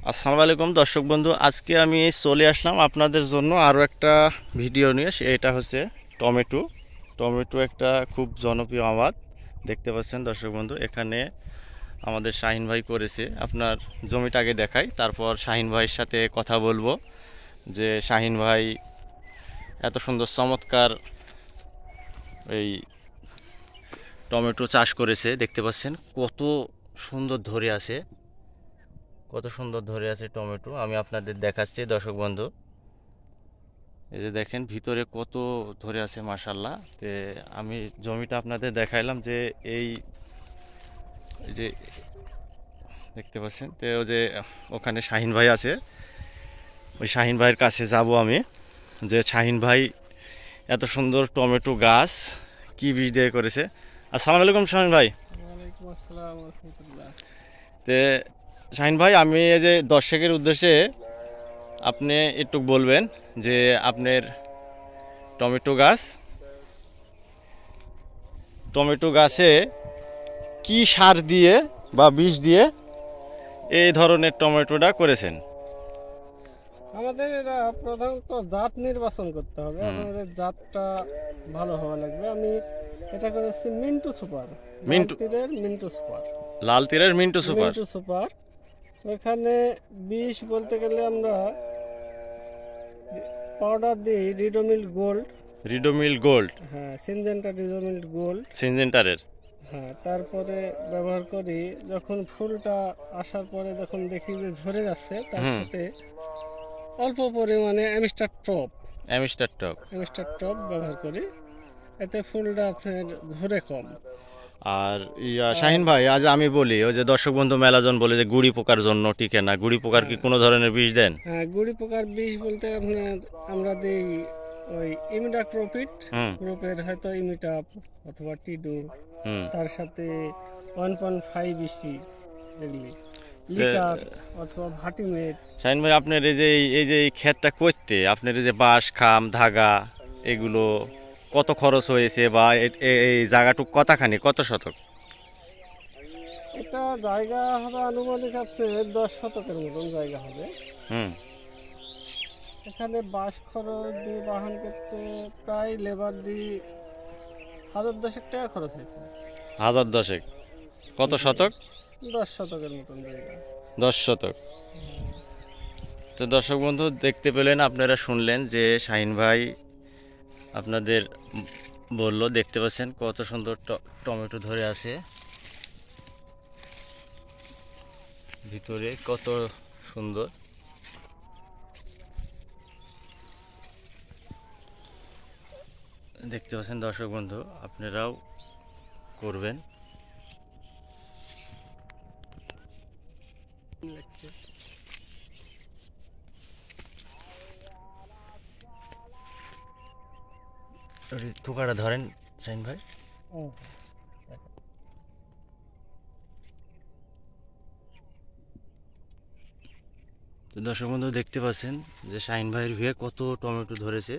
আসসালামু আলাইকুম দর্শক বন্ধু, আজকে আমি চলে আসলাম আপনাদের জন্য আরও একটা ভিডিও নিয়ে। এটা হচ্ছে টমেটো। টমেটো একটা খুব জনপ্রিয় আবাদ। দেখতে পাচ্ছেন দর্শক বন্ধু, এখানে আমাদের শাহিন ভাই করেছে। আপনার জমিটাকে দেখাই, তারপর শাহিন ভাইয়ের সাথে কথা বলবো যে শাহিন ভাই এত সুন্দর চমৎকার এই টমেটো চাষ করেছে। দেখতে পাচ্ছেন কত সুন্দর ধরে আছে, কত সুন্দর ধরে আছে টমেটো। আমি আপনাদের দেখাচ্ছি দর্শক বন্ধু, এই যে দেখেন ভিতরে কত ধরে আছে মাশাল্লাহ। তে আমি জমিটা আপনাদের দেখাইলাম যে এই এই যে দেখতে পাচ্ছেন। তো ওই যে ওখানে শাহিন ভাই আছে, ওই শাহিন ভাইয়ের কাছে যাব আমি, যে শাহিন ভাই এত সুন্দর টমেটো গাছ কি বীজ দিয়ে করেছে। আসসালামু আলাইকুম শাহিন ভাই। ওয়ালাইকুম আসসালাম রাহমাতুল্লাহ। তে শাহিন ভাই, আমি এই যে দর্শকের উদ্দেশ্যে আপনি একটু বলবেন যে আপনার টমেটো গাছে কি সার দিয়ে বা বীজ দিয়ে এই ধরনের টমেটোটা করেছেন? আমাদের এরা প্রধানত জাত নির্বাচন করতে হবে। হুম। আমাদের জাতটা ভালো হওয়া লাগবে। আমি এটা করেছি মিন্টু সুপার, লাল মিন্টু, তীরের মিন্টু সুপার। লাল তীরের মিন্টু সুপার। মিন্টু সুপার এখানে বিষ বলতে গেলে আমরা পাউডার দিই রিডোমিল গোল্ড। রিডোমিল গোল্ড, হ্যাঁ, সিনজেন্টা রিডোমিল গোল্ড। সিনজেন্টারের। হ্যাঁ, তারপরে ব্যবহার করি যখন ফুলটা আসার পরে, যখন দেখি যে ঝরে যাচ্ছে, তার হুম। সাথে অল্প পরিমাণে অ্যামিস্টার টপ। অ্যামিস্টার টপ ব্যবহার করি। এতে ফুলটা আপনার ঝরে কম। আর আর শাহিন ভাই, আজ আমি বলি, ওই যে দর্শক বন্ধু মেলাজন বলে যে গুড়ি পোকার জন্য টিকে না, গুড়ি পোকার কি হ্যাঁ, কোনো ধরনের বিষ দেন? হ্যাঁ, গুড়ি পোকার বিষ বলতে আপনার আমরা দিই ওই ইমিডাক্লোপিড হুম। গ্রুপের, হয়তো ইমিটাপ অথবা টিডু, হুম। তার সাথে 1.5 ইসি এগুলি, তে লিকার অথবা ভাটিমেট। শাহিন ভাই, আপনার এই যে এই ক্ষেতটা করতে আপনার এই যে বাঁশ খাম ধাগা এগুলো কত খরচ হয়েছে, বা এই জায়গাটুক কতখানি, কত শতক? এটা জায়গা হবে আনুমানিক আপনার 10 শতকের মতন জায়গা হবে। হুম। এখানে বাঁশ খরচ দিয়ে বাহন করতে প্রায় লেবার দিয়ে 1010 টাকা খরচ হয়েছে। হাজার দশেক? কত জি, শতক? 10 শতকের মতন জায়গা। 10 শতক। তো দর্শক বন্ধু, দেখতে পেলেন, আপনারা শুনলেন যে শাহিন ভাই আপনাদের বলল। দেখতে পাচ্ছেন কত সুন্দর টমেটো ধরে আছে, ভিতরে কত সুন্দর। দেখতে পাচ্ছেন দর্শক বন্ধু, আপনারাও করবেন। থুকাটা ধরেন শাহিন ভাই। ও, তো দর্শক বন্ধু, দেখতে পাচ্ছেন যে শাহিন ভাইয়ের ভিড়ে কত টমেটো ধরেছে।